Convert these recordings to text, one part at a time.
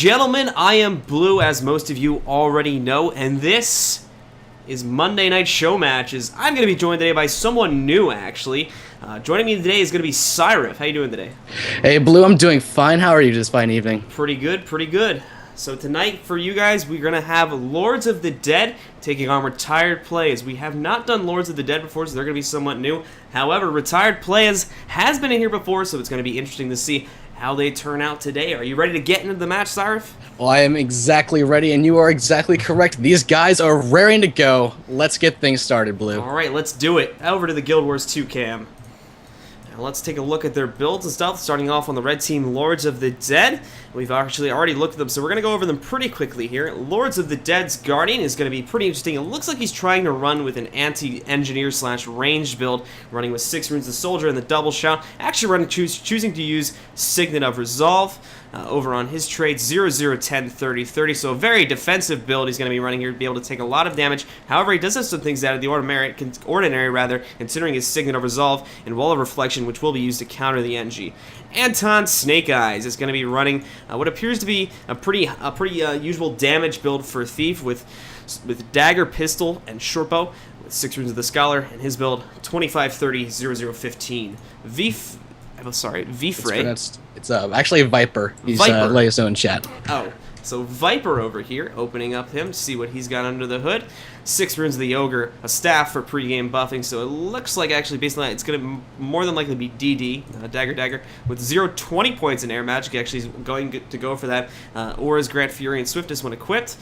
Gentlemen, I am Blue, as most of you already know, and this is Monday Night Show Matches. I'm going to be joined today by someone new, actually. Joining me today is going to be Cyrif. How you doing today? Hey, Blue, I'm doing fine. How are you this fine evening? Pretty good, pretty good. So tonight, for you guys, we're going to have Lords of the Dead taking on Retired Playas. We have not done Lords of the Dead before, so they're going to be somewhat new. However, Retired Playas has been in here before, so it's going to be interesting to see how they turn out today. Are you ready to get into the match, Cyrif? Well, I am exactly ready, and you are exactly correct. These guys are raring to go. Let's get things started, Blue. All right, let's do it. Over to the Guild Wars 2 cam. Now let's take a look at their builds and stuff. Starting off on the red team, Lords of the Dead. We've actually already looked at them, so we're going to go over them pretty quickly here. Lords of the Dead's Guardian is going to be pretty interesting. It looks like he's trying to run with an anti-engineer / ranged build, running with 6 runes of Soldier and the double shout. Actually choosing to use Signet of Resolve. Over on his trade, 0, 0, 10, 30, 30. So a very defensive build he's going to be running here to be able to take a lot of damage. However, he does have some things out of the ordinary, considering his Signet of Resolve and Wall of Reflection, which will be used to counter the NG. Anton Snake Eyes is going to be running what appears to be a pretty usual damage build for a Thief with Dagger, Pistol, and Shortbow, with 6 runes of the Scholar, and his build 25, 30, 0, 0, 15. Vfrey. It's actually Viper. He's let us know in chat. Oh, so Viper over here, opening up him to see what he's got under the hood. 6 runes of the Ogre, a staff for pre-game buffing, so it looks like actually based on that, it's going to more than likely be DD, Dagger, with 20 points in air magic. Actually, he's going to go for that. Auras grant Fury and Swiftness when equipped.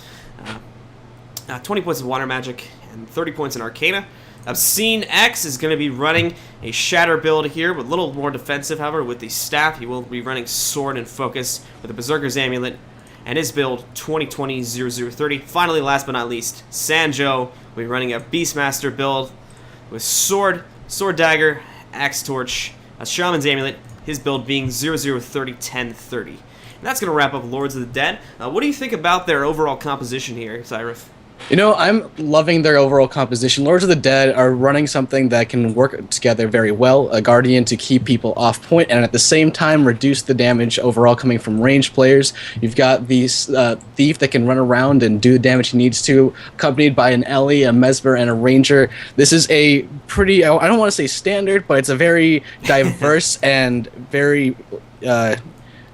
20 points of water magic and 30 points in Arcana. Obscene X is going to be running a Shatter build here, with a little more defensive, however, with the staff. He will be running Sword and Focus with a Berserker's Amulet, and his build 20, 0, 0, 30. Finally, last but not least, Sanjo will be running a Beastmaster build with Sword, Dagger, Axe Torch, a Shaman's Amulet, his build being 0, 0, 30, 10, 30. And that's going to wrap up Lords of the Dead. What do you think about their overall composition here, Cyrif? You know, I'm loving their overall composition. Lords of the Dead are running something that can work together very well. A Guardian to keep people off point, and at the same time reduce the damage overall coming from ranged players. You've got these Thief that can run around and do the damage he needs to, accompanied by an Ellie, a Mesmer, and a Ranger. This is a pretty, I don't want to say standard, but it's a very diverse and very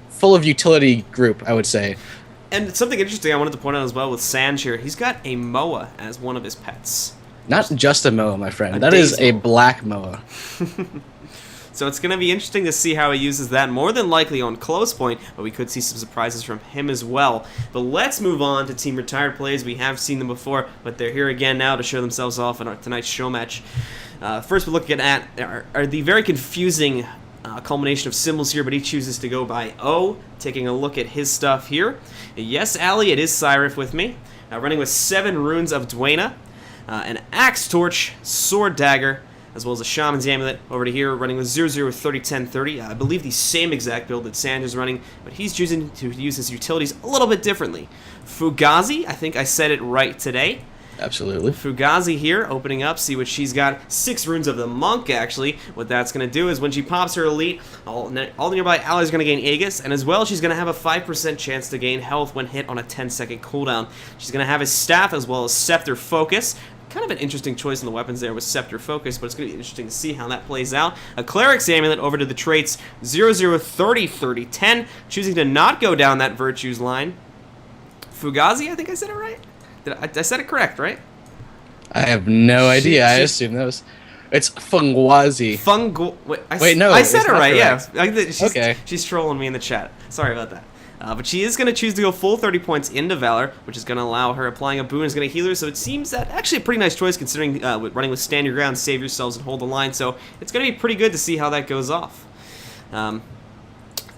full of utility group, I would say. And something interesting I wanted to point out as well with Sanj here, he's got a Moa as one of his pets. Not just a Moa, my friend. That is a black Moa. So it's going to be interesting to see how he uses that, more than likely on close point, but we could see some surprises from him as well. But let's move on to Team Retired Playas. We have seen them before, but they're here again now to show themselves off in tonight's show match. First we're looking at are the very confusing culmination of symbols here, but he chooses to go by O. Taking a look at his stuff here. Yes, Ali, it is Cyrif with me. Running with 7 runes of Dwayna, an Axe Torch, Sword Dagger, as well as a Shaman's Amulet. Over to here, running with 0, 0, 30, 10, 30. I believe the same exact build that Sand is running, but he's choosing to use his utilities a little bit differently. Fugazi, I think I said it right today. Absolutely. Fugazi here, opening up, see what she's got. 6 runes of the Monk, actually. What that's going to do is when she pops her elite, all nearby allies are going to gain Aegis, and as well, she's going to have a 5% chance to gain health when hit on a 10-second cooldown. She's going to have his staff as well as Scepter Focus. Kind of an interesting choice in the weapons there with Scepter Focus, but it's going to be interesting to see how that plays out. A Cleric's Amulet over to the traits 0, 0, 30, 30, 10, choosing to not go down that Virtues line. Fugazi, I think I said it right? I said it correct, right? I have no idea. I assume that was... It's Fungwazi. Wait, no. I said it right, correct. yeah. Okay. She's trolling me in the chat. Sorry about that. But she is going to choose to go full 30 points into Valor, which is going to allow her applying a boon is going to heal her, so it seems that actually a pretty nice choice considering running with Stand Your Ground, Save Yourselves, and Hold the Line, so it's going to be pretty good to see how that goes off.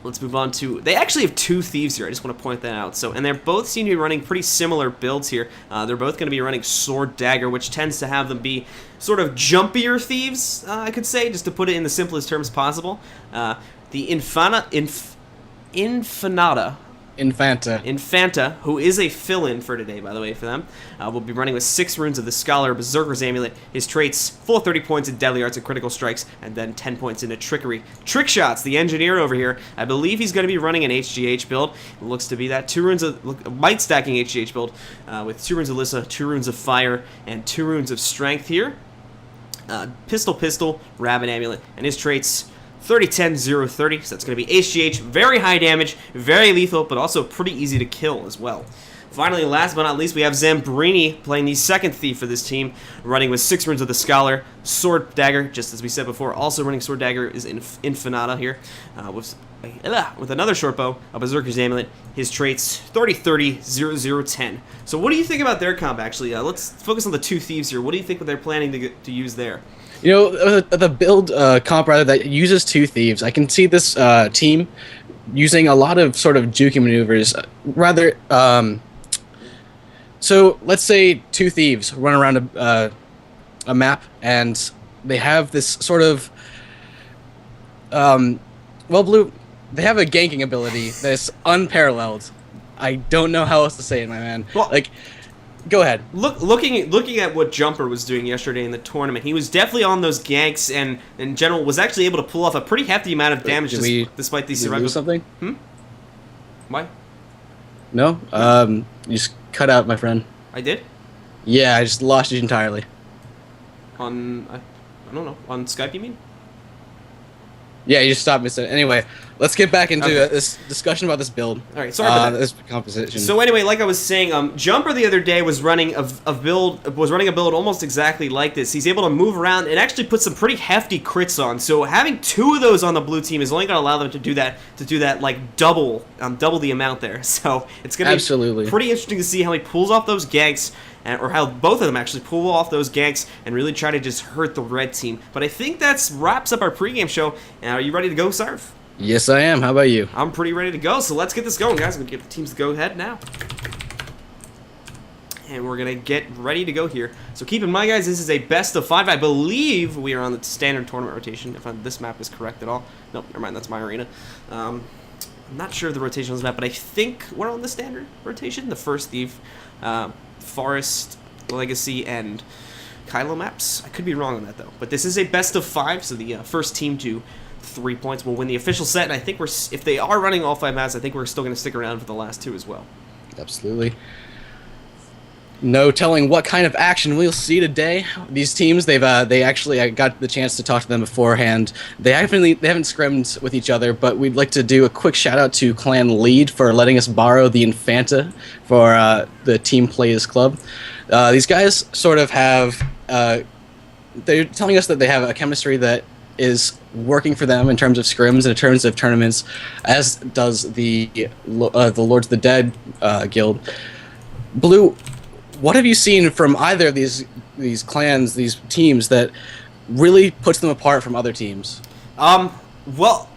Let's move on to... They actually have 2 Thieves here. I just want to point that out. So, and they're both seem to be running pretty similar builds here. They're both going to be running Sword Dagger, which tends to have them be sort of jumpier Thieves, I could say, just to put it in the simplest terms possible. The Infinata Infanta. Who is a fill-in for today, by the way, for them. Will be running with 6 runes of the Scholar Berserker's Amulet. His traits, full 30 points in Deadly Arts and Critical Strikes, and then 10 points into Trickery. Trick Shots, the engineer over here. I believe he's going to be running an HGH build. It looks to be that. 2 runes of might stacking HGH build with 2 runes of Lissa, 2 runes of Fire, and 2 runes of Strength here. Pistol, Rabbit Amulet, and his traits 30, 10, 0, 30. So that's going to be HGH, very high damage, very lethal, but also pretty easy to kill as well. Finally, last but not least, we have Zambrini playing the second thief for this team, running with 6 runes of the Scholar, Sword Dagger, just as we said before. Also running Sword Dagger is Infinata here, with another short bow, a Berserker's Amulet. His traits 30, 30, 0, 0, 10. So what do you think about their comp, actually? Let's focus on the 2 thieves here. What do you think they're planning to use there? You know, the build comp rather that uses 2 thieves. I can see this team using a lot of sort of juking maneuvers. Rather, so let's say 2 thieves run around a map, and they have this sort of well, Blue. They have a ganking ability that's unparalleled. I don't know how else to say it, my man. Well, like, go ahead. Looking at what Jumper was doing yesterday in the tournament, he was definitely on those ganks, and in general was actually able to pull off a pretty hefty amount of damage despite these Did we lose something? Why? No. You just cut out, my friend. I did? Yeah, I just lost you entirely. On I don't know. On Skype, you mean? Yeah, you just stopped me. Anyway, let's get back into this discussion about this build. All right, sorry about that. This composition. So anyway, like I was saying, Jumper the other day was running a build almost exactly like this. He's able to move around and actually put some pretty hefty crits on. So having 2 of those on the blue team is only going to allow them to do that like double the amount there. So it's going to be pretty interesting to see how he pulls off those ganks. Or how both of them actually pull off those ganks and really try to just hurt the red team. But I think that wraps up our pregame show. Are you ready to go, Sarv? Yes, I am. How about you? I'm pretty ready to go, so let's get this going, guys. I'm going to give the teams the go-ahead now. And we're going to get ready to go here. So keep in mind, guys, this is a best of 5. I believe we are on the standard tournament rotation, if this map is correct at all. Nope, never mind, that's my arena. I'm not sure of the rotation on this map, but I think we're on the standard rotation. The first thief, Forest, Legacy, and Kylo maps. I could be wrong on that, though. But this is a best of 5, so the first team to 3 points will win the official set. And I think if they are running all 5 maps, I think we're still going to stick around for the last 2 as well. Absolutely. No telling what kind of action we'll see today. These teams, they actually, I got the chance to talk to them beforehand. They haven't scrimmed with each other, but we'd like to do a quick shout out to Clan Lead for letting us borrow the Infanta for the Team Playas Club. These guys sort of have, they're telling us that they have a chemistry that is working for them in terms of scrims and in terms of tournaments, as does the Lords of the Dead guild. Blue, what have you seen from either of these clans, these teams, that really puts them apart from other teams? Well,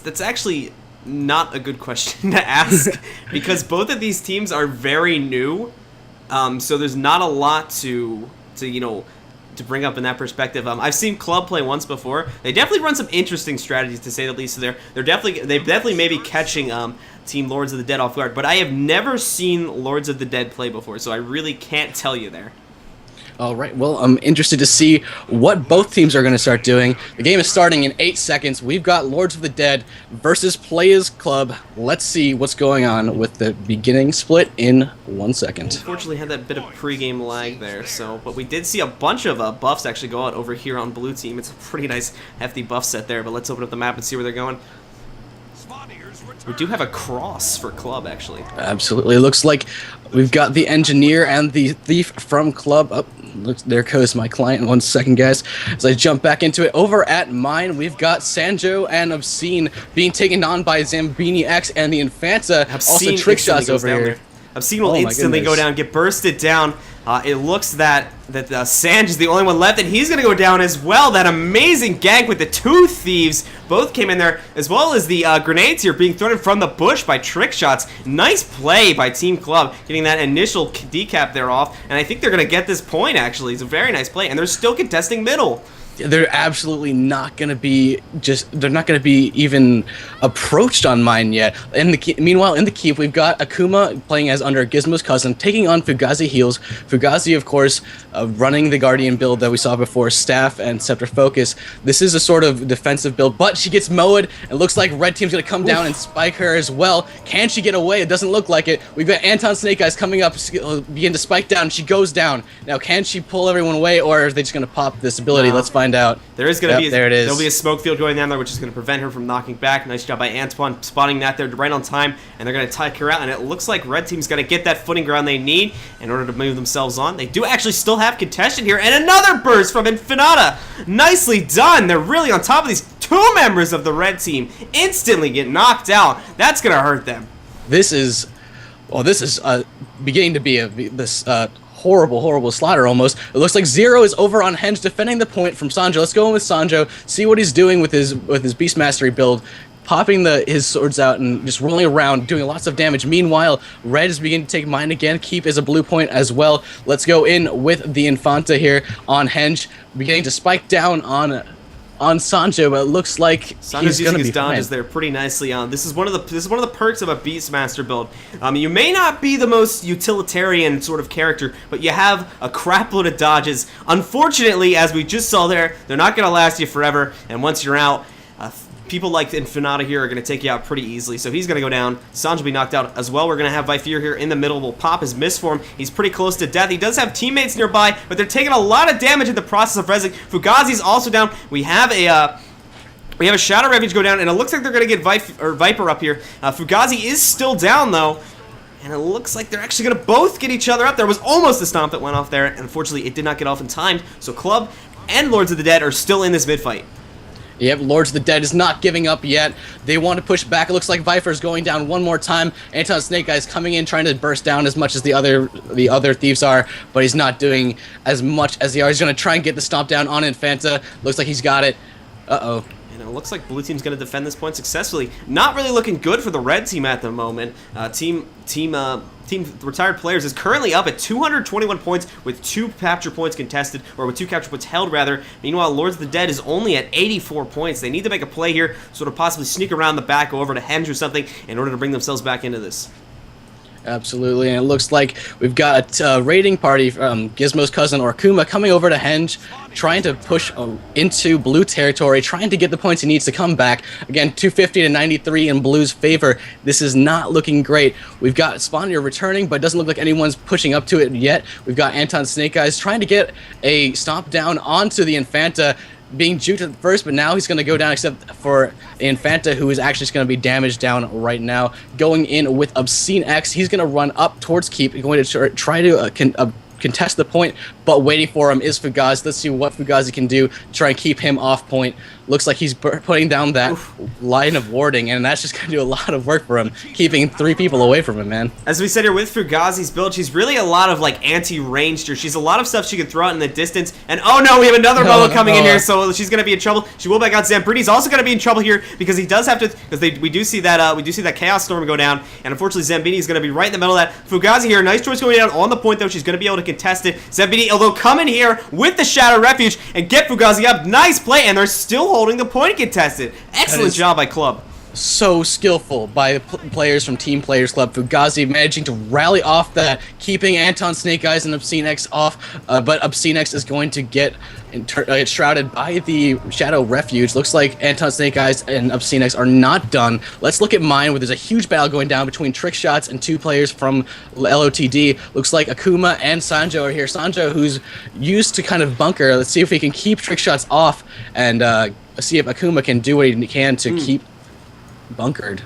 that's actually not a good question to ask because both of these teams are very new. So there's not a lot to bring up in that perspective. I've seen Club play once before. They definitely run some interesting strategies, to say the least. So they're definitely maybe catching Team Lords of the Dead off guard. But I have never seen Lords of the Dead play before, so I really can't tell you there. All right, well, I'm interested to see what both teams are going to start doing. The game is starting in 8 seconds. We've got Lords of the Dead versus Playas Club. Let's see what's going on with the beginning split in 1 second. Unfortunately, had that bit of pregame lag there, but we did see a bunch of buffs actually go out over here on blue team. It's a pretty nice, hefty buff set there, but let's open up the map and see where they're going. We do have a cross for Club, actually. Absolutely. It looks like we've got the engineer and the thief from Club. Oh, looks, there goes my client. 1 second, guys. As I jump back into it, over at mine, we've got Sanjo and Obscene being taken on by Zambini X and the Infanta. Also trick shots over here. Obscene will instantly go down, get bursted down. It looks that Sanj is the only one left, and he's going to go down as well. That amazing gank with the 2 thieves both came in there, as well as the grenades here being thrown from the bush by trick shots. Nice play by Team Club, getting that initial decap there off, and I think they're going to get this point, actually. It's a very nice play, and they're still contesting middle. they're absolutely not going to be they're not going to be even approached on mine yet. Meanwhile, in the keep, we've got Akuma playing as under Gizmo's cousin, taking on Fugazi heals. Fugazi, of course, running the Guardian build that we saw before, Staff and Scepter Focus. This is a sort of defensive build, but she gets mowed. It looks like Red Team's going to come down and spike her as well. Can she get away? It doesn't look like it. We've got Anton Snake Eyes coming up, begin to spike down. She goes down. Now, can she pull everyone away, or are they just going to pop this ability? Let's find out. There is going to be there it is. There'll be a smoke field going down there, which is going to prevent her from knocking back. Nice job by Antoine spotting that there right on time, and they're going to take her out. And it looks like Red Team's going to get that footing ground they need in order to move themselves on. They do actually still have contention here, and another burst from Infinata. Nicely done. They're really on top of these. Two members of the Red Team instantly get knocked out. That's going to hurt them. This is beginning to be this horrible slaughter almost. It looks like Zero is over on Henge defending the point from Sanjo. Let's go in with Sanjo, see what he's doing with his Beast Mastery build, popping his swords out and just rolling around, doing lots of damage. Meanwhile, Red is beginning to take mine again. Keep is a blue point as well. Let's go in with the Infanta here on Henge, beginning to spike down on Sanjo, but it looks like Sanjo's he's going using to be his dodges fine. there pretty nicely. This is one of the perks of a Beastmaster build. You may not be the most utilitarian sort of character, but you have a crapload of dodges. Unfortunately, as we just saw there, they're not going to last you forever, and once you're out, people like Infinata here are going to take you out pretty easily. So he's going to go down. Sanj will be knocked out as well. We're going to have Vifir here in the middle. Will pop his misform. He's pretty close to death. He does have teammates nearby, but they're taking a lot of damage in the process of rezzing. Fugazi's also down. We have a Shadow Refuge go down, and it looks like they're going to get Viper up here. Fugazi is still down, though. And it looks like they're actually going to both get each other up. There was almost a stomp that went off there. And unfortunately, it did not get off in time. So Club and Lords of the Dead are still in this mid-fight. Yep, Lords of the Dead is not giving up yet. They want to push back. It looks like Viper's going down one more time. Anton Snake Eyes coming in, trying to burst down as much as the other thieves are, but he's not doing as much as they are. He's going to try and get the stomp down on Infanta. Looks like he's got it. Uh-oh. And it looks like Blue Team's going to defend this point successfully. Not really looking good for the Red Team at the moment. Team Retired Players is currently up at 221 points with 2 capture points contested, or with 2 capture points held, rather. Meanwhile, Lords of the Dead is only at 84 points. They need to make a play here, sort of possibly sneak around the back, go over to Henge or something, in order to bring themselves back into this. Absolutely, and it looks like we've got a raiding party from Gizmo's cousin Orkuma coming over to Henge, trying to push into blue territory, trying to get the points he needs to come back. Again, 250 to 93 in blue's favor. This is not looking great. We've got Spawnier returning, but it doesn't look like anyone's pushing up to it yet. We've got Anton Snake Eyes trying to get a stomp down onto the Infanta, being juked at first, but now he's going to go down, except for Infanta, who is actually going to be damaged down right now. Going in with Obscene X, he's going to run up towards Keep, going to try to contest the point, but waiting for him is Fugazi. Let's see what Fugazi can do to try and keep him off point. Looks like he's putting down that line of warding, and that's just going to do a lot of work for him, keeping 3 people away from him, man. As we said here, with Fugazi's build, she's really a lot of, like, anti-ranged here. She's a lot of stuff she can throw out in the distance, and oh no, we have another Moa coming in here, so she's going to be in trouble. She will back out. Zambrini's also going to be in trouble here, because he does have to, because we do see that Chaos Storm go down, and unfortunately Zambini is going to be right in the middle of that. Fugazi here, nice choice going down on the point, though. She's going to be able to contest it. Zambini, although, come in here with the Shadow Refuge and get Fugazi up. Nice play, and they're still holding the point contested. Excellent job by Club. So skillful by players from Team Players Club. Fugazi managing to rally off that, keeping Anton Snake Eyes and Obscene X off, but Obscene X is going to get shrouded by the Shadow Refuge. Looks like Anton Snake Eyes and Obscene X are not done. Let's look at mine, where there's a huge battle going down between Trick Shots and 2 players from LOTD. Looks like Akuma and Sanjo are here. Sanjo, who's used to kind of bunker. Let's see if we can keep Trick Shots off, and see if Akuma can do what he can to keep bunkered.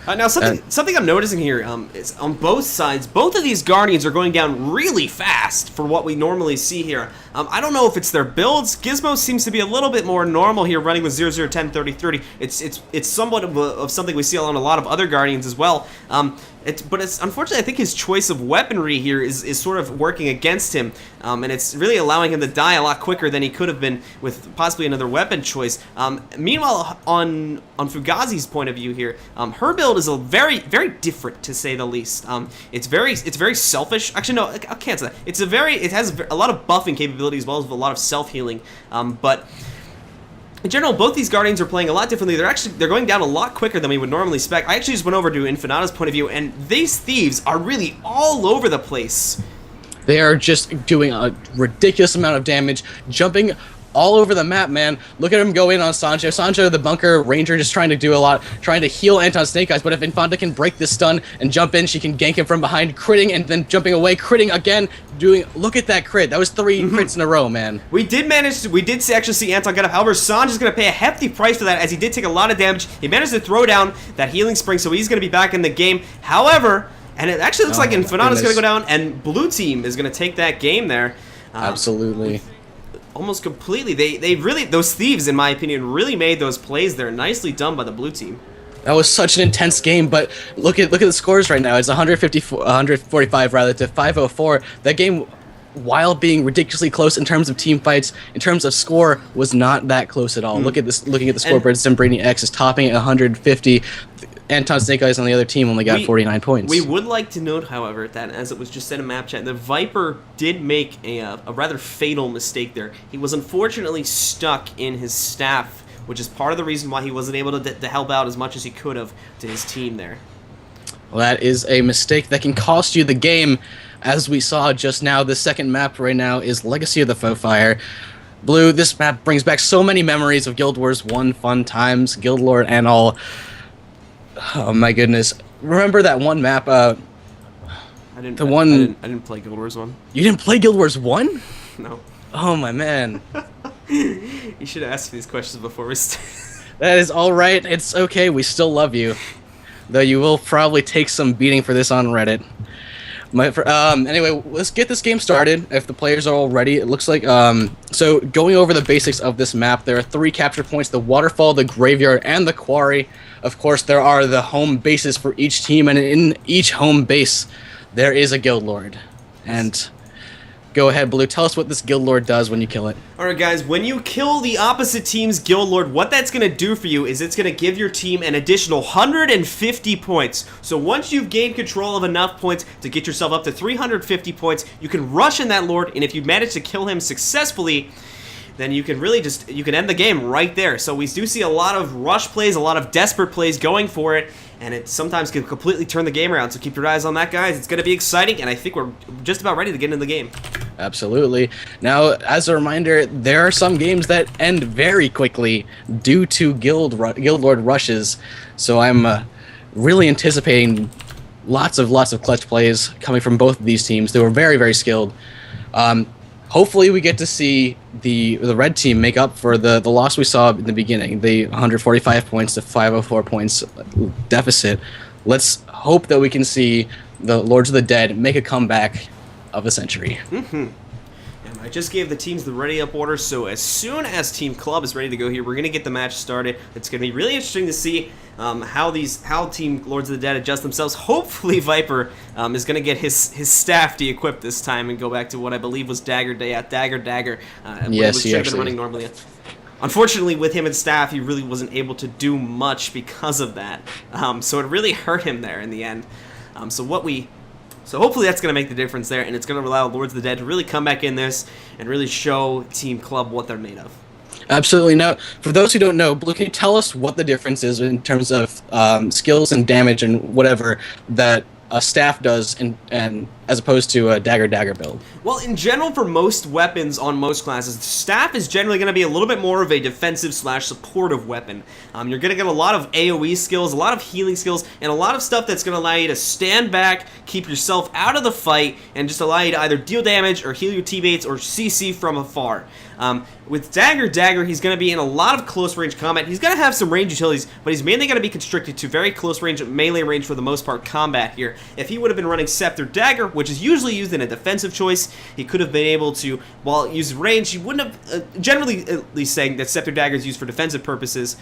Now, something I'm noticing here is on both sides, both of these Guardians are going down really fast for what we normally see here. I don't know if it's their builds. Gizmo seems to be a little bit more normal here, running with 0, 0, 10, 30, 30. It's somewhat of something we see on a lot of other Guardians as well. But it's unfortunately, I think his choice of weaponry here is sort of working against him, and it's really allowing him to die a lot quicker than he could have been with possibly another weapon choice. Meanwhile, on Fugazi's point of view here, her build is a very different, to say the least. It's very selfish. Actually, no, I can't say that. It has a lot of buffing capabilities as well as a lot of self-healing. But in general, both these Guardians are playing a lot differently. They're going down a lot quicker than we would normally expect. I actually just went over to Infinata's point of view, and these Thieves are really all over the place. They are just doing a ridiculous amount of damage, jumping all over the map, man. Look at him go in on Sancho. Sancho, the bunker ranger, just trying to do a lot, trying to heal Anton Snake Eyes, but if Infanta can break this stun and jump in, she can gank him from behind, critting, and then jumping away, critting again, look at that crit. That was 3 crits in a row, man. We did actually see Anton get up. However, Sanj is going to pay a hefty price for that, as he did take a lot of damage. He managed to throw down that healing spring, so he's going to be back in the game. However, and it actually looks like Infinata's going to go down, and blue team is going to take that game there. Absolutely. Almost completely. They really, those Thieves, in my opinion, really made those plays there. Nicely done by the blue team. That was such an intense game, but look at the scores right now. It's 145 rather to 504. That game, while being ridiculously close in terms of team fights, in terms of score, was not that close at all. Look at this. Looking at the scoreboard, Zambrini X is topping at 150. Anton Snake Eyes on the other team only got 49 points. We would like to note, however, that as it was just said in map chat, the Viper did make a rather fatal mistake there. He was unfortunately stuck in his staff, which is part of the reason why he wasn't able to help out as much as he could have to his team there. Well, that is a mistake that can cost you the game, as we saw just now. The second map right now is Legacy of the Foe Fire. Blue, this map brings back so many memories of Guild Wars 1 fun times, Guild Lord and all. Oh my goodness! Remember that one map? I didn't play Guild Wars 1. You didn't play Guild Wars 1? No. Oh my man! You should have asked me these questions before we started. That is all right. It's okay. We still love you, though you will probably take some beating for this on Reddit. Anyway, let's get this game started. If the players are all ready, it looks like so going over the basics of this map, there are 3 capture points: the waterfall, the graveyard, and the quarry. Of course, there are the home bases for each team, and in each home base, there is a guild lord. And go ahead, Blue. Tell us what this guild lord does when you kill it. Alright guys, when you kill the opposite team's guild lord, what that's going to do for you is it's going to give your team an additional 150 points. So once you've gained control of enough points to get yourself up to 350 points, you can rush in that lord, and if you manage to kill him successfully, then you can really you can end the game right there. So we do see a lot of rush plays, a lot of desperate plays going for it, and it sometimes can completely turn the game around. So keep your eyes on that, guys. It's going to be exciting, and I think we're just about ready to get into the game. Absolutely. Now, as a reminder, there are some games that end very quickly due to guild lord rushes. So I'm really anticipating lots of clutch plays coming from both of these teams. They were very skilled. Hopefully we get to see the red team make up for the loss we saw in the beginning, the 145 points to 504 points deficit. Let's hope that we can see the Lords of the Dead make a comeback of a century. I just gave the teams the ready up order, so as soon as Team Club is ready to go here, we're going to get the match started. It's going to be really interesting to see how Team Lords of the Dead adjust themselves. Hopefully Viper is going to get his staff de-equipped this time and go back to what I believe was Dagger. Yes, he actually been running normally. Unfortunately, with him and staff, he really wasn't able to do much because of that. So it really hurt him there in the end. So hopefully that's going to make the difference there, and it's going to allow Lords of the Dead to really come back in this and really show Team Club what they're made of. Absolutely. Now, for those who don't know, Blue, can you tell us what the difference is in terms of skills and damage and whatever that a staff does and as opposed to a dagger build? Well, in general, for most weapons on most classes, staff is generally going to be a little bit more of a defensive / supportive weapon. You're going to get a lot of AoE skills, a lot of healing skills, and a lot of stuff that's going to allow you to stand back, keep yourself out of the fight, and just allow you to either deal damage or heal your teammates or CC from afar. With Dagger, he's going to be in a lot of close range combat. He's going to have some range utilities, but he's mainly going to be constricted to very close range, melee range for the most part combat here. If he would have been running Scepter Dagger, which is usually used in a defensive choice, he could have been able to, while using range, he wouldn't have, generally at least saying that Scepter Dagger is used for defensive purposes.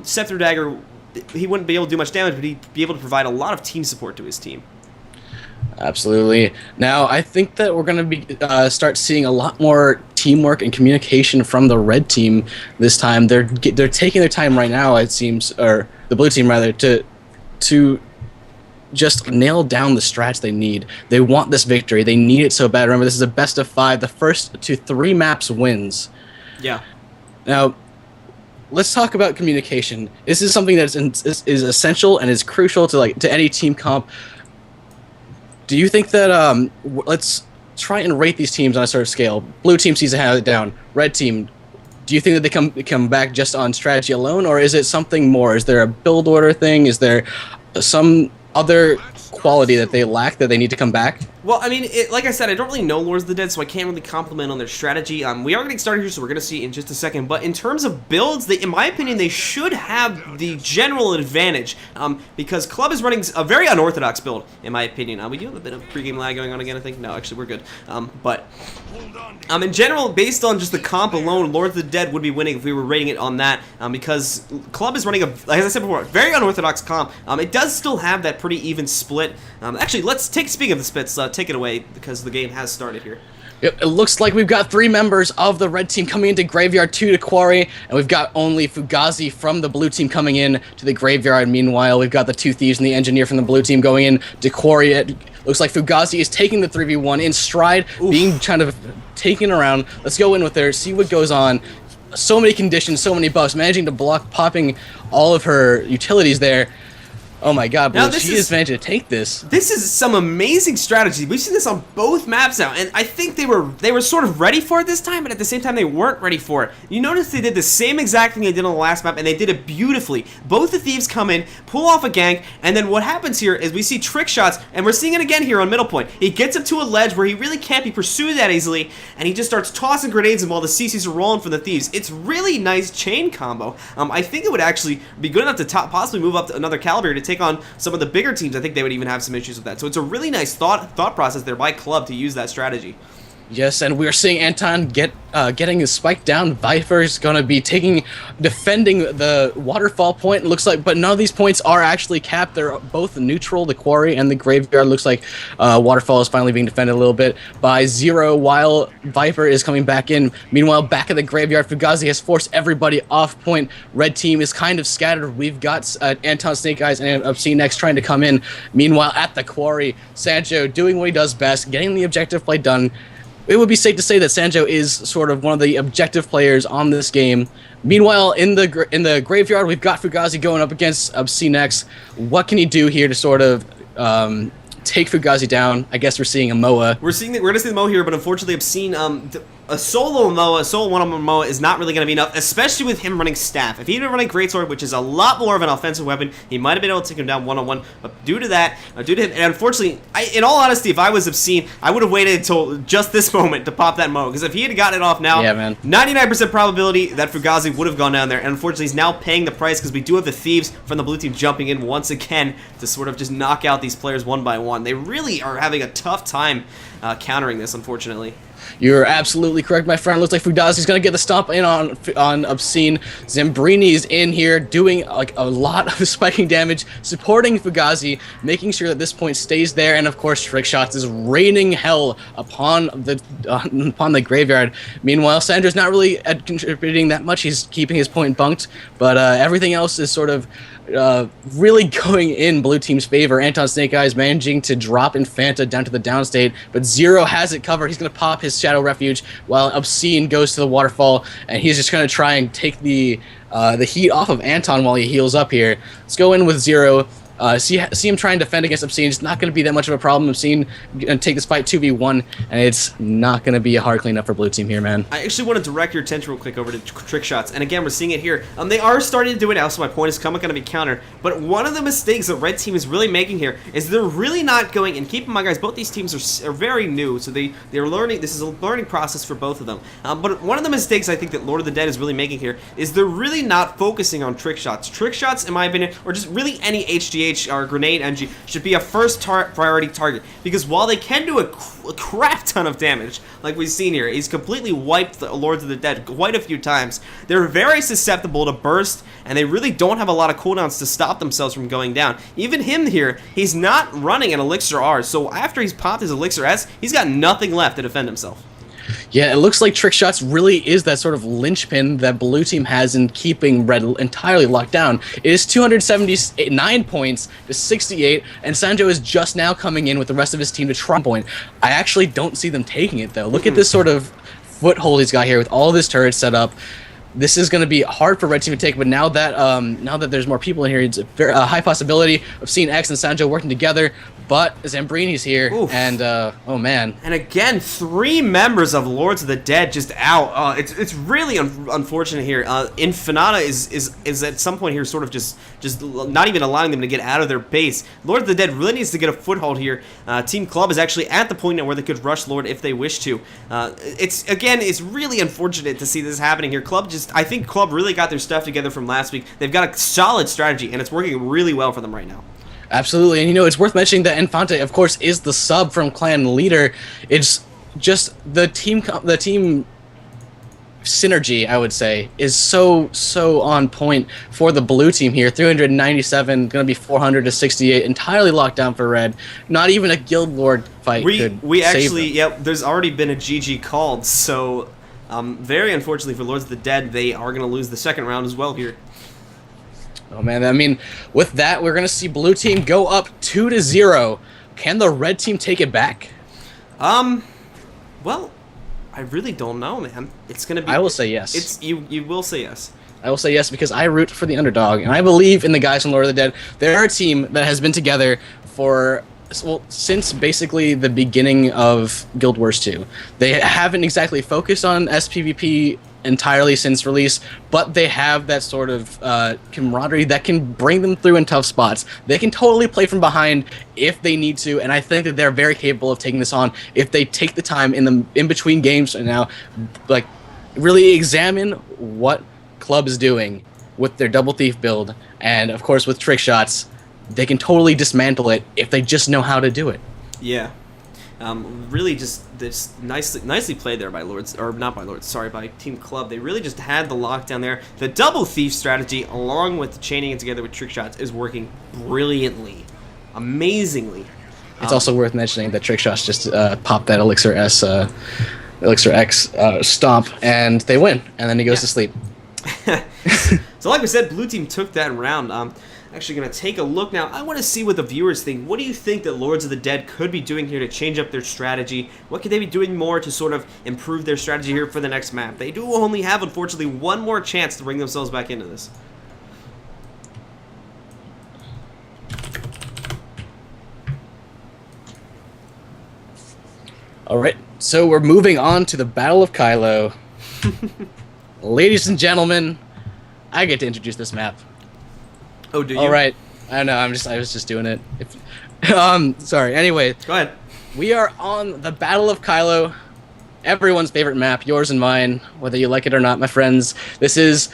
Scepter Dagger, he wouldn't be able to do much damage, but he'd be able to provide a lot of team support to his team. Absolutely. Now, I think that we're going to be start seeing a lot more teamwork and communication from the red team this time. They're taking their time right now, it seems, or the blue team rather, to to just nail down the strats they need. They want this victory. They need it so bad. Remember, this is a best of 5. The first to 3 maps wins. Yeah. Now, let's talk about communication. This is something that is essential and is crucial to any team comp. Do you think that let's try and rate these teams on a sort of scale? Blue team seems to have it down. Red team, do you think that they come back just on strategy alone, or is it something more? Is there a build order thing? Is there some other quality that they lack that they need to come back? Well, I mean, like I said, I don't really know Lords of the Dead, so I can't really compliment on their strategy. We are getting started here, so we're going to see in just a second. But in terms of builds, in my opinion, they should have the general advantage because Club is running a very unorthodox build, in my opinion. We do have a bit of pregame lag going on again, I think. No, actually, we're good. But in general, based on just the comp alone, Lords of the Dead would be winning if we were rating it on that because Club is running, as I said before, very unorthodox comp. It does still have that pretty even split. Actually, speaking of the splits, take it away because the game has started here. It looks like we've got 3 members of the red team coming into Graveyard 2 to Quarry, and we've got only Fugazi from the blue team coming in to the Graveyard. Meanwhile, we've got the 2 Thieves and the Engineer from the blue team going in to Quarry. It looks like Fugazi is taking the 3v1 in stride, being kind of taken around. Let's go in with her, see what goes on. So many conditions, so many buffs, managing to block popping all of her utilities there. Oh my god, Blue, she is managed to take this. This is some amazing strategy. We've seen this on both maps now, and I think they were sort of ready for it this time, but at the same time they weren't ready for it. You notice they did the same exact thing they did on the last map, and they did it beautifully. Both the Thieves come in, pull off a gank, and then what happens here is we see trick shots, and we're seeing it again here on middle point. He gets up to a ledge where he really can't be pursued that easily, and he just starts tossing grenades in while the CCs are rolling for the Thieves. It's really nice chain combo. I think it would actually be good enough to possibly move up to another caliber to take on some of the bigger teams. I think they would even have some issues with that. So it's a really nice thought process there by Club to use that strategy. Yes, and we're seeing Anton getting his spike down. Viper's gonna be defending the waterfall point. It looks like, but none of these points are actually capped. They're both neutral. The Quarry and the Graveyard. Looks like waterfall is finally being defended a little bit by Zero, while Viper is coming back in. Meanwhile, back at the Graveyard, Fugazi has forced everybody off point. Red team is kind of scattered. We've got Anton, Snake Eyes, and Obscene X trying to come in. Meanwhile, at the Quarry, Sancho doing what he does best, getting the objective play done. It would be safe to say that Sancho is sort of one of the objective players on this game. Meanwhile, in the Graveyard, we've got Fugazi going up against Obscene X. What can he do here to sort of take Fugazi down? I guess we're seeing a MOA. We're gonna see the MOA here, but unfortunately, Obscene a solo MOA, a solo one-on-one MOA is not really going to be enough, especially with him running Staff. If he'd been running Greatsword, which is a lot more of an offensive weapon, he might have been able to take him down one-on-one, but due to him, and unfortunately, in all honesty, if I was Obscene, I would have waited until just this moment to pop that MOA, because if he had gotten it off now, 99% probability that Fugazi would have gone down there, and unfortunately, he's now paying the price, because we do have the Thieves from the blue team jumping in once again to sort of just knock out these players one by one. They really are having a tough time countering this, unfortunately. You're absolutely correct, my friend. Looks like Fugazi's going to get the stomp in on Obscene. Zambrini's in here doing like a lot of spiking damage, supporting Fugazi, making sure that this point stays there. And of course, Trick Shots is raining hell upon the Graveyard. Meanwhile, Sandra's not really contributing that much. He's keeping his point bunked, but everything else is sort of really going in blue team's favor. Anton Snake Eyes managing to drop Infanta down to the downstate, but Zero has it covered. He's going to pop his Shadow Refuge while Obscene goes to the waterfall, and he's just going to try and take the heat off of Anton while he heals up here. Let's go in with Zero. See him try and defend against Obscene. It's not going to be that much of a problem. Obscene going to take this fight 2v1, and it's not going to be a hard cleanup for blue team here, man. I actually want to direct your attention real quick over to Trick Shots, and again, we're seeing it here. They are starting to do it now, so my point is going to be countered, but one of the mistakes that red team is really making here is they're really not going, and keep in mind, guys, both these teams are very new, so they're learning. This is a learning process for both of them, but one of the mistakes I think that Lord of the Dead is really making here is they're really not focusing on Trick Shots. Trick Shots, in my opinion, or just really any HGH or grenade NG should be a first priority target, because while they can do a crap ton of damage, like we've seen here, he's completely wiped the Lords of the Dead quite a few times. They're very susceptible to burst, and they really don't have a lot of cooldowns to stop themselves from going down. Even him here, he's not running an Elixir R, so after he's popped his Elixir S, he's got nothing left to defend himself. Yeah, it looks like Trick Shots really is that sort of linchpin that blue team has in keeping red entirely locked down. It is 279 points to 68, and Sanjo is just now coming in with the rest of his team to try point. I actually don't see them taking it, though. Look at this sort of foothold he's got here with all of his turrets set up. This is going to be hard for red team to take, but now that there's more people in here, it's a very high possibility of seeing X and Sanjo working together. But Zambrini's here, Oof. and oh man. And again, 3 members of Lords of the Dead just out. It's really unfortunate here. Infinata is at some point here sort of just not even allowing them to get out of their base. Lords of the Dead really needs to get a foothold here. Team Club is actually at the point now where they could rush Lord if they wish to. It's really unfortunate to see this happening here. I think Club really got their stuff together from last week. They've got a solid strategy, and it's working really well for them right now. Absolutely, and it's worth mentioning that Infante, of course, is the sub from Clan Leader. It's just the team synergy, I would say, is so on point for the blue team here. 397, going to be 400 to 68, entirely locked down for red. Not even a Guild Lord fight could save them. There's already been a GG called, so very unfortunately for Lords of the Dead, they are going to lose the second round as well here. Oh man, I mean, with that, we're gonna see blue team go up 2-0. Can the red team take it back? Well, I really don't know, man. It's gonna be. I will say yes. You will say yes. I will say yes because I root for the underdog, and I believe in the guys from Lord of the Dead. They're a team that has been together since basically the beginning of Guild Wars 2. They haven't exactly focused on SPVP entirely since release, but they have that sort of camaraderie that can bring them through in tough spots. They can totally play from behind if they need to, and I think that they're very capable of taking this on if they take the time in between games and now, like, really examine what Club is doing with their Double Thief build, and of course with Trick Shots. They can totally dismantle it if they just know how to do it. Yeah. Really just this nicely played there by Lords, or not by Lords, sorry, by Team Club. They really just had the lockdown there. The Double Thief strategy, along with the chaining it together with Trick Shots, is working brilliantly, amazingly. It's also worth mentioning that Trick Shots just popped that Elixir X stomp, and they win, and then he goes to sleep. So like we said, blue team took that round. Actually going to take a look now. I want to see what the viewers think. What do you think that Lords of the Dead could be doing here to change up their strategy? What could they be doing more to sort of improve their strategy here for the next map? They do only have, unfortunately, one more chance to bring themselves back into this. Alright, so we're moving on to the Battle of Kylo. Ladies and gentlemen, I get to introduce this map. Oh, do you? All right. I know. I was just doing it. Sorry. Anyway. Go ahead. We are on the Battle of Kylo, everyone's favorite map, yours and mine, whether you like it or not, my friends. This is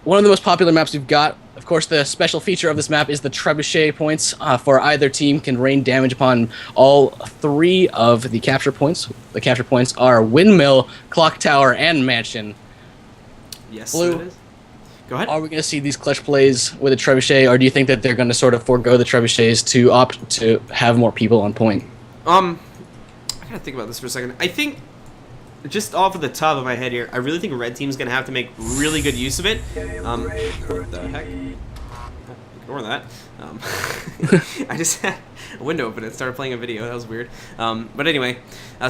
one of the most popular maps we've got. Of course, the special feature of this map is the trebuchet points. For either team can rain damage upon all 3 of the capture points. The capture points are Windmill, Clock Tower, and Mansion. Yes, Blue. it is. Go ahead. Are we going to see these clutch plays with a trebuchet, or do you think that they're going to sort of forego the trebuchets to opt to have more people on point? I gotta think about this for a second. I think, just off of the top of my head here, I really think red team's gonna have to make really good use of it. What the heck? Ignore that. I just had a window open and started playing a video. That was weird. But anyway,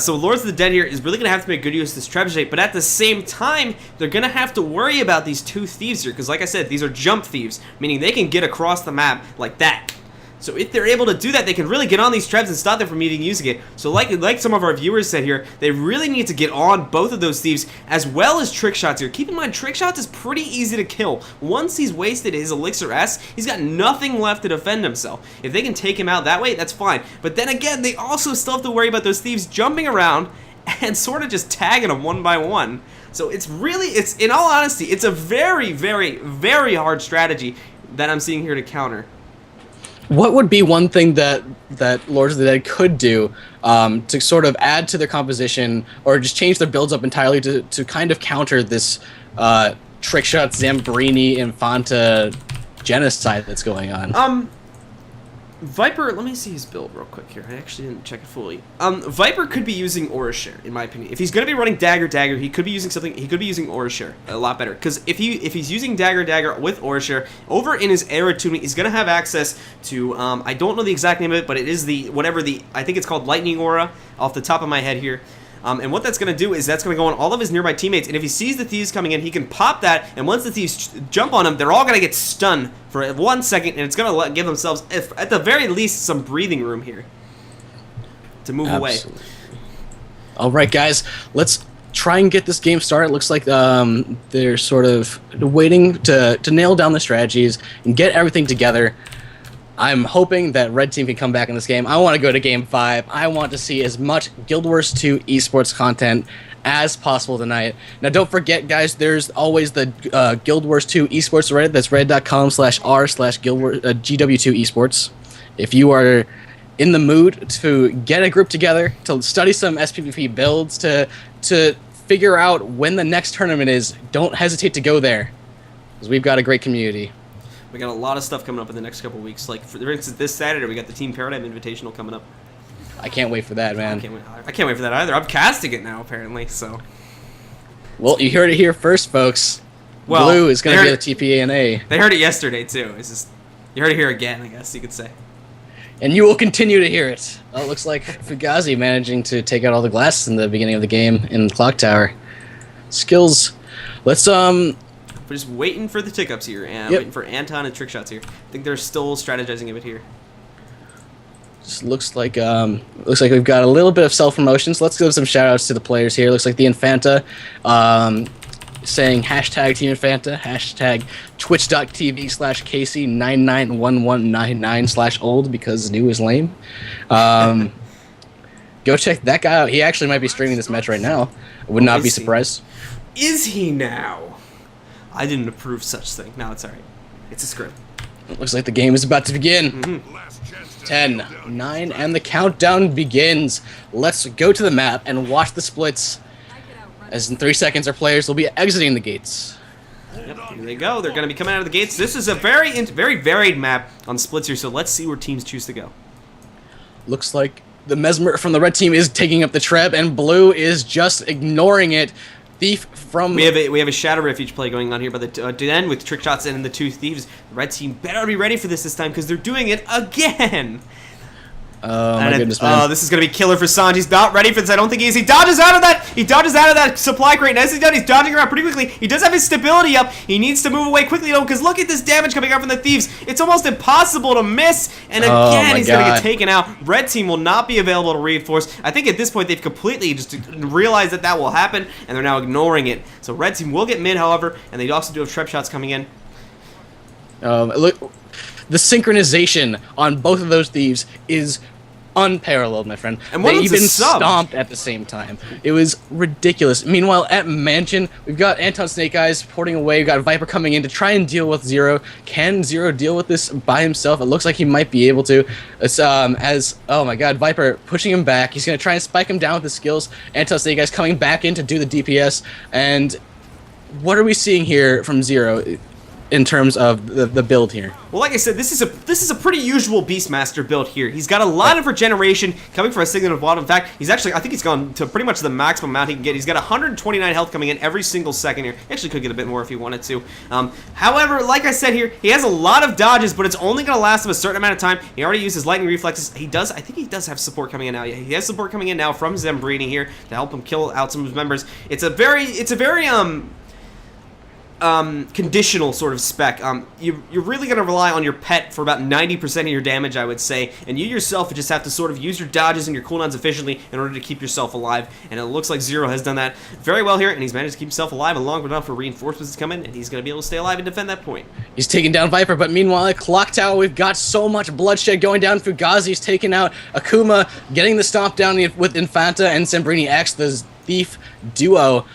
so Lords of the Dead here is really going to have to make good use of this trebuchet, but at the same time, they're going to have to worry about these 2 thieves here, because like I said, these are jump thieves, meaning they can get across the map like that. So if they're able to do that, they can really get on these trebs and stop them from even using it. So like some of our viewers said here, they really need to get on both of those thieves, as well as Trick Shots here. Keep in mind, Trick Shots is pretty easy to kill. Once he's wasted his Elixir S, he's got nothing left to defend himself. If they can take him out that way, that's fine. But then again, they also still have to worry about those thieves jumping around and sort of just tagging them one by one. So it's in all honesty, it's a very, very, very hard strategy that I'm seeing here to counter. What would be one thing that Lords of the Dead could do to sort of add to their composition, or just change their builds up entirely to kind of counter this Trick Shot, Zambrini, Infanta genocide that's going on? Viper, let me see his build real quick here. I actually didn't check it fully. Viper could be using Aura Share, in my opinion. If he's gonna be running Dagger, he could be using something. He could be using Aura Share a lot better. Because if he's using Dagger with Aura Share over in his Air Attunement, he's gonna have access to I don't know the exact name of it, but it is I think it's called Lightning Aura off the top of my head here. And what that's going to do is that's going to go on all of his nearby teammates, and if he sees the thieves coming in, he can pop that, and once the thieves jump on him, they're all going to get stunned for 1 second, and it's going to give themselves, at the very least, some breathing room here to move away. All right, guys, let's try and get this game started. It looks like they're sort of waiting to nail down the strategies and get everything together. I'm hoping that Red Team can come back in this game. I want to go to Game 5. I want to see as much Guild Wars 2 esports content as possible tonight. Now, don't forget, guys, there's always the Guild Wars 2 esports Reddit. That's reddit.com/r/GW2 esports. If you are in the mood to get a group together, to study some SPVP builds, to figure out when the next tournament is, don't hesitate to go there, because we've got a great community. We got a lot of stuff coming up in the next couple weeks. Like, for instance, this Saturday, we got the Team Paradigm Invitational coming up. I can't wait for that, man. I can't wait for that either. I'm casting it now, apparently, so. Well, you heard it here first, folks. Well, Blue is going to be the TPA&A. They heard it yesterday, too. It's just, you heard it here again, I guess you could say. And you will continue to hear it. Well, it looks like Fugazi managing to take out all the glass in the beginning of the game in the Clock Tower. Skills. Let's, We're just waiting for the tick-ups here, and waiting for Anton and trick shots here. I think they're still strategizing a bit here. Just looks like we've got a little bit of self-promotion, so let's give some shout-outs to the players here. Looks like the Infanta saying hashtag Team Infanta, hashtag twitch.tv/Casey991199/old because new is lame. Go check that guy out. He actually might be streaming this match right now. I would not be surprised. Is he now? I didn't approve such thing. No, it's alright. It's a script. It looks like the game is about to begin. 10, 9, and the countdown begins. Let's go to the map and watch the splits. As in 3 seconds, our players will be exiting the gates. Yep, here they go. They're going to be coming out of the gates. This is a very varied map on splits here, so let's see where teams choose to go. Looks like the Mesmer from the red team is taking up the trap, and blue is just ignoring it. Thief from... We have a Shadow Refuge play going on here by the den with trick shots and the two thieves. The red team better be ready for this time because they're doing it again. Oh my goodness, man. Oh, this is gonna be killer for Sanj. He's not ready for this. I don't think he is. He dodges out of that. He dodges out of that supply crate. And as he's done, he's dodging around pretty quickly. He does have his stability up. He needs to move away quickly though, because look at this damage coming out from the thieves. It's almost impossible to miss. And again, he's gonna get taken out. Red team will not be available to reinforce. I think at this point they've completely just realized that will happen, and they're now ignoring it. So red team will get mid, however, and they also do have trap shots coming in. Look, the synchronization on both of those thieves is unparalleled, my friend. And they even stomped at the same time. It was ridiculous. Meanwhile, at Mansion, we've got Anton Snake Eyes porting away. We've got Viper coming in to try and deal with Zero. Can Zero deal with this by himself? It looks like he might be able to. It's, oh my god, Viper pushing him back. He's going to try and spike him down with his skills. Anton Snake Eyes coming back in to do the DPS. And what are we seeing here from Zero in terms of the build here? Well, like I said, this is a pretty usual Beastmaster build here. He's got a lot of regeneration coming from a Signet of Water. In fact, I think he's gone to pretty much the maximum amount he can get. He's got 129 health coming in every single second here. He actually could get a bit more if he wanted to. However, like I said here, he has a lot of dodges, but it's only going to last him a certain amount of time. He already used his lightning reflexes. I think he does have support coming in now. Yeah, he has support coming in now from Zembrini here to help him kill out some of his members. It's a very conditional sort of spec. You're really going to rely on your pet for about 90% of your damage, I would say, and you yourself just have to sort of use your dodges and your cooldowns efficiently in order to keep yourself alive, and it looks like Zero has done that very well here, and he's managed to keep himself alive long enough for reinforcements to come in, and he's going to be able to stay alive and defend that point. He's taking down Viper, but meanwhile at Clock Tower, we've got so much bloodshed going down. Fugazi's taking out Akuma, getting the stomp down with Infanta and Sembrini X, the Thief duo.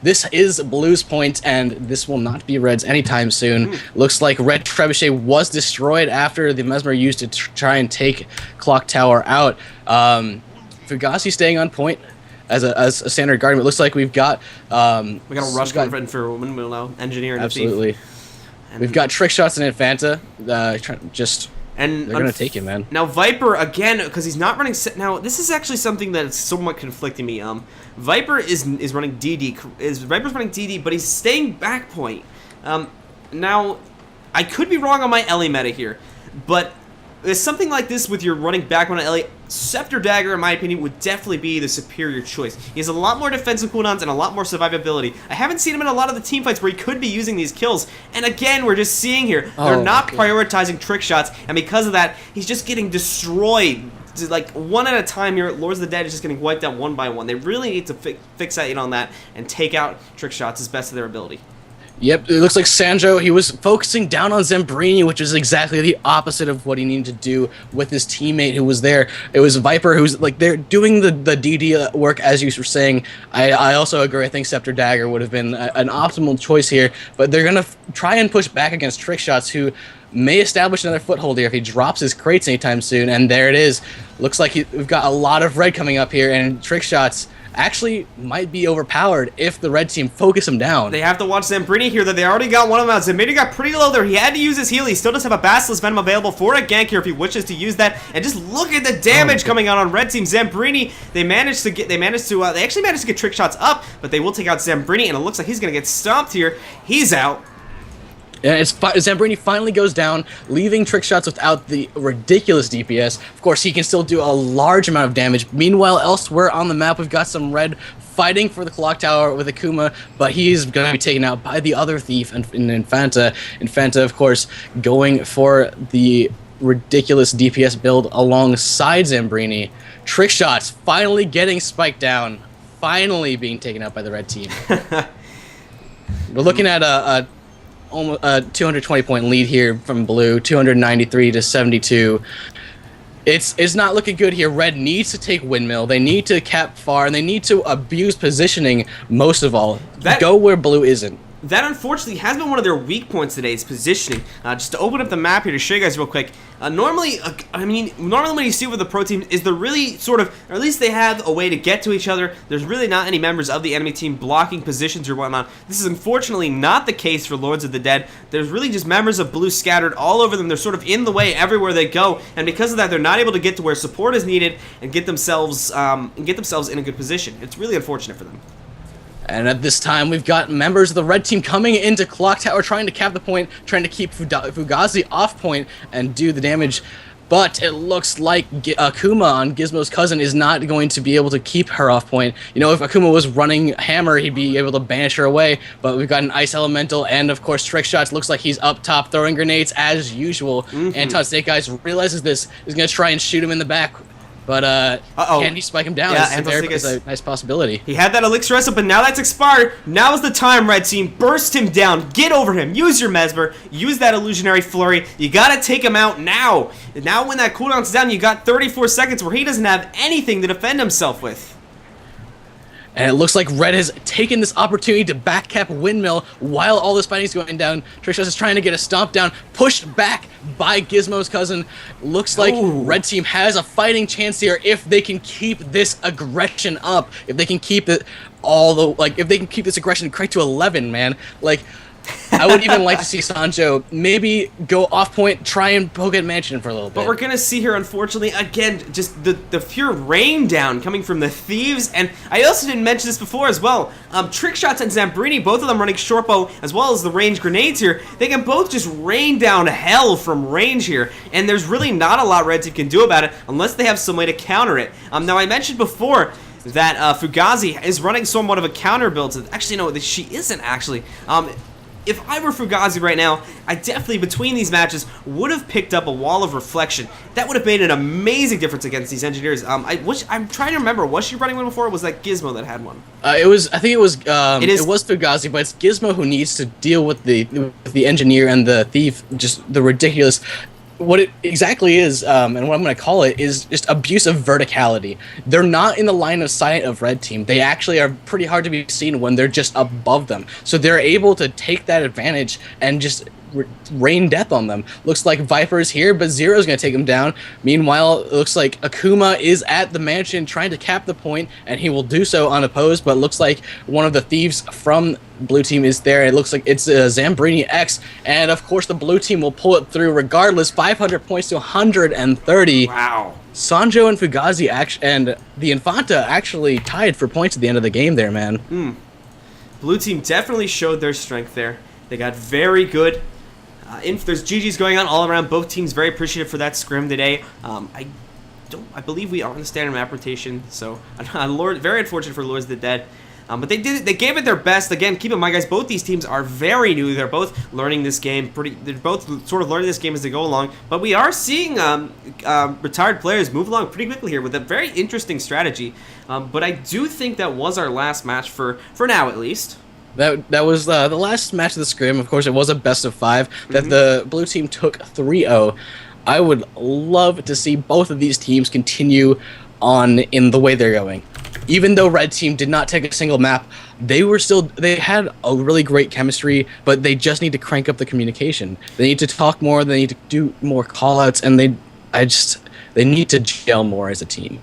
This is Blue's point, and this will not be Red's anytime soon. Looks like Red Trebuchet was destroyed after the Mesmer used to try and take Clock Tower out. Fugazi staying on point as a standard guardian. It looks like we've got... we got a rush coming for Windmill now. Engineer and absolutely. We've got trick shots and Infanta. And they're gonna take it, man. Now Viper again, because he's not running. Now this is actually something that's somewhat conflicting me. Viper is running DD. Viper's running DD, but he's staying back point. Now I could be wrong on my Ellie meta here, but it's something like this with your running back on Ellie. Scepter Dagger, in my opinion, would definitely be the superior choice. He has a lot more defensive cooldowns and a lot more survivability. I haven't seen him in a lot of the team fights where he could be using these kills. And again, we're just seeing here, they're not prioritizing trick shots, and because of that, he's just getting destroyed. Like, one at a time here, Lords of the Dead is just getting wiped out one by one. They really need to fixate on that and take out trick shots as best of their ability. Yep, it looks like Sanjo, he was focusing down on Zambrini, which is exactly the opposite of what he needed to do with his teammate who was there. It was Viper who's, like, they're doing the DD work, as you were saying. I also agree. I think Scepter Dagger would have been an optimal choice here, but they're going to try and push back against Trick Shots, who may establish another foothold here if he drops his crates anytime soon, and there it is. Looks like we've got a lot of red coming up here, and Trick Shots actually might be overpowered if the red team focus him down. They have to watch Zambrini here, that they already got one of them out. Zambrini got pretty low there. He had to use his heal. He still does have a Basilisk Venom available for a gank here if he wishes to use that. And just look at the damage coming out on red team. Zambrini, they actually managed to get Trick Shots up, but they will take out Zambrini, and it looks like he's going to get stomped here. He's out. Yeah, Zambrini finally goes down, leaving Trick Shots without the ridiculous DPS. Of course, he can still do a large amount of damage. Meanwhile, elsewhere on the map, we've got some red fighting for the clock tower with Akuma, but he's going to be taken out by the other thief, in Infanta. Infanta, of course, going for the ridiculous DPS build alongside Zambrini. Trick Shots finally getting spiked down, finally being taken out by the red team. We're looking at a 220-point lead here from blue, 293 to 72. It's not looking good here. Red needs to take windmill. They need to cap far, and they need to abuse positioning most of all. Go where blue isn't. That, unfortunately, has been one of their weak points today, is positioning. Just to open up the map here to show you guys real quick. Normally when you see with the pro team is they're really sort of, or at least they have a way to get to each other. There's really not any members of the enemy team blocking positions or whatnot. This is unfortunately not the case for Lords of the Dead. There's really just members of blue scattered all over them. They're sort of in the way everywhere they go, and because of that, they're not able to get to where support is needed and get themselves in a good position. It's really unfortunate for them. And at this time, we've got members of the red team coming into Clock Tower, trying to cap the point, trying to keep Fugazi off point and do the damage. But it looks like Akuma on Gizmo's cousin is not going to be able to keep her off point. You know, if Akuma was running Hammer, he'd be able to banish her away. But we've got an Ice Elemental and, of course, Trick Shots. Looks like he's up top throwing grenades as usual. Anton Snake Eyes realizes this, is going to try and shoot him in the back. But can he spike him down? Yeah, It's a nice possibility. He had that elixir up, but now that's expired. Now is the time, red team. Burst him down. Get over him. Use your Mesmer. Use that illusionary flurry. You gotta take him out now. Now when that cooldown's down, you got 34 seconds where he doesn't have anything to defend himself with. And it looks like Red has taken this opportunity to backcap Windmill while all this fighting is going down. Trick Shots is trying to get a stomp down, pushed back by Gizmo's cousin. Looks like Red Team has a fighting chance here if they can keep this aggression up. If they can keep it if they can keep this aggression cranked to 11, man. Like, I would even like to see Sanjo maybe go off point, try and poke at Mansion for a little bit. But we're going to see here, unfortunately, again, just the pure rain down coming from the Thieves. And I also didn't mention this before as well. Trick Shots and Zambrini, both of them running short bow as well as the range grenades here. They can both just rain down hell from range here. And there's really not a lot Red Team can do about it unless they have some way to counter it. Now, I mentioned before that Fugazi is running somewhat of a counter build. Actually, no, she isn't actually. If I were Fugazi right now, I definitely, between these matches, would have picked up a Wall of Reflection. That would have made an amazing difference against these engineers. I'm trying to remember, was she running one before, or was that Gizmo that had one? I think it was Fugazi, but it's Gizmo who needs to deal with the engineer and the thief, just the ridiculous... What it exactly is, and what I'm going to call it, is just abuse of verticality. They're not in the line of sight of Red Team. They actually are pretty hard to be seen when they're just above them. So they're able to take that advantage and just rain death on them. Looks like Viper's here, but Zero's going to take him down. Meanwhile, it looks like Akuma is at the mansion trying to cap the point, and he will do so unopposed, but looks like one of the thieves from blue team is there. It looks like it's Zambrini X, and of course the blue team will pull it through regardless. 500 points to 130. Wow. Sanjo and Fugazi and the Infanta actually tied for points at the end of the game there, man. Blue team definitely showed their strength there. They got very good. There's GG's going on all around. Both teams very appreciative for that scrim today. I believe we are on the standard map rotation, so very unfortunate for Lords of the Dead. But they did it. They gave it their best. Again, keep in mind, guys, both these teams are very new. They're both learning this game. They're both sort of learning this game as they go along. But we are seeing retired players move along pretty quickly here with a very interesting strategy. But I do think that was our last match for now, at least. That was the last match of the scrim. Of course, it was a best of 5 that the blue team took 3-0. I would love to see both of these teams continue on in the way they're going. Even though red team did not take a single map, they had a really great chemistry, but they just need to crank up the communication. They need to talk more, they need to do more callouts, and they need to gel more as a team.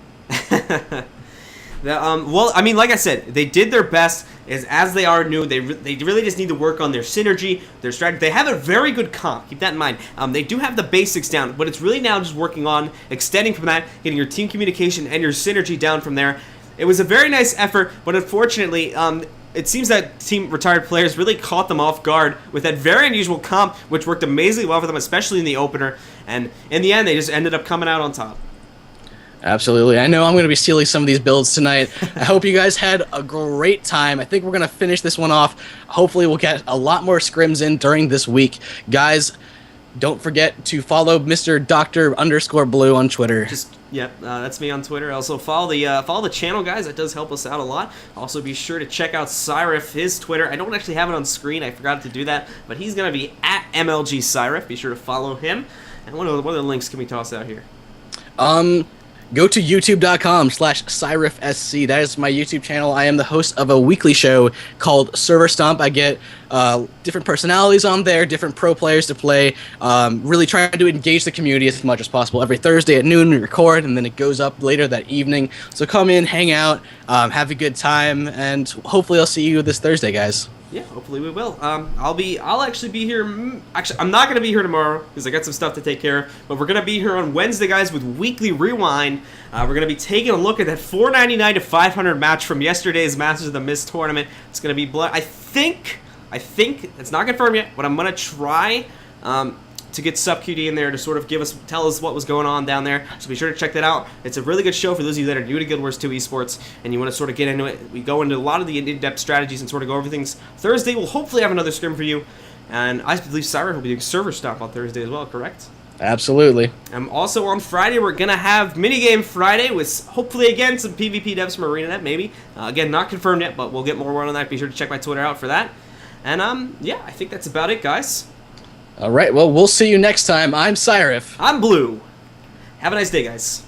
Well, I mean, like I said, they did their best. As they are new, they really just need to work on their synergy, their strategy. They have a very good comp. Keep that in mind. They do have the basics down, but it's really now just working on extending from that, getting your team communication and your synergy down from there. It was a very nice effort, but unfortunately, it seems that team retired players really caught them off guard with that very unusual comp, which worked amazingly well for them, especially in the opener. And in the end, they just ended up coming out on top. Absolutely. I know I'm going to be stealing some of these builds tonight. I hope you guys had a great time. I think we're going to finish this one off. Hopefully we'll get a lot more scrims in during this week. Guys, don't forget to follow Mr. Dr_Blue on Twitter. That's me on Twitter. Also follow the channel, guys. That does help us out a lot. Also be sure to check out Cyrif, his Twitter. I don't actually have it on screen. I forgot to do that, but he's going to be at MLG Cyrif. Be sure to follow him. And what other links can we toss out here? Go to youtube.com/CyrifSC. That is my YouTube channel. I am the host of a weekly show called Server Stomp. I get different personalities on there, different pro players to play, really trying to engage the community as much as possible. Every Thursday at noon we record, and then it goes up later that evening. So come in, hang out, have a good time, and hopefully I'll see you this Thursday, guys. Yeah, hopefully we will. I'll actually be here. Actually, I'm not gonna be here tomorrow because I got some stuff to take care of. But we're gonna be here on Wednesday, guys, with Weekly Rewind. We're gonna be taking a look at that 499 to 500 match from yesterday's Masters of the Mist tournament. It's gonna be I think it's not confirmed yet, but I'm gonna try to get SupQD in there to sort of tell us what was going on down there. So be sure to check that out. It's a really good show for those of you that are new to Guild Wars 2 Esports and you want to sort of get into it. We go into a lot of the in-depth strategies and sort of go over things. Thursday, we'll hopefully have another scrim for you. And I believe Cyrus will be doing Server Stop on Thursday as well, correct? Absolutely. Also on Friday, we're going to have Minigame Friday with hopefully, again, some PvP devs from ArenaNet, maybe. Again, not confirmed yet, but we'll get more word on that. Be sure to check my Twitter out for that. And, yeah, I think that's about it, guys. All right, well, we'll see you next time. I'm Cyrif. I'm Blue. Have a nice day, guys.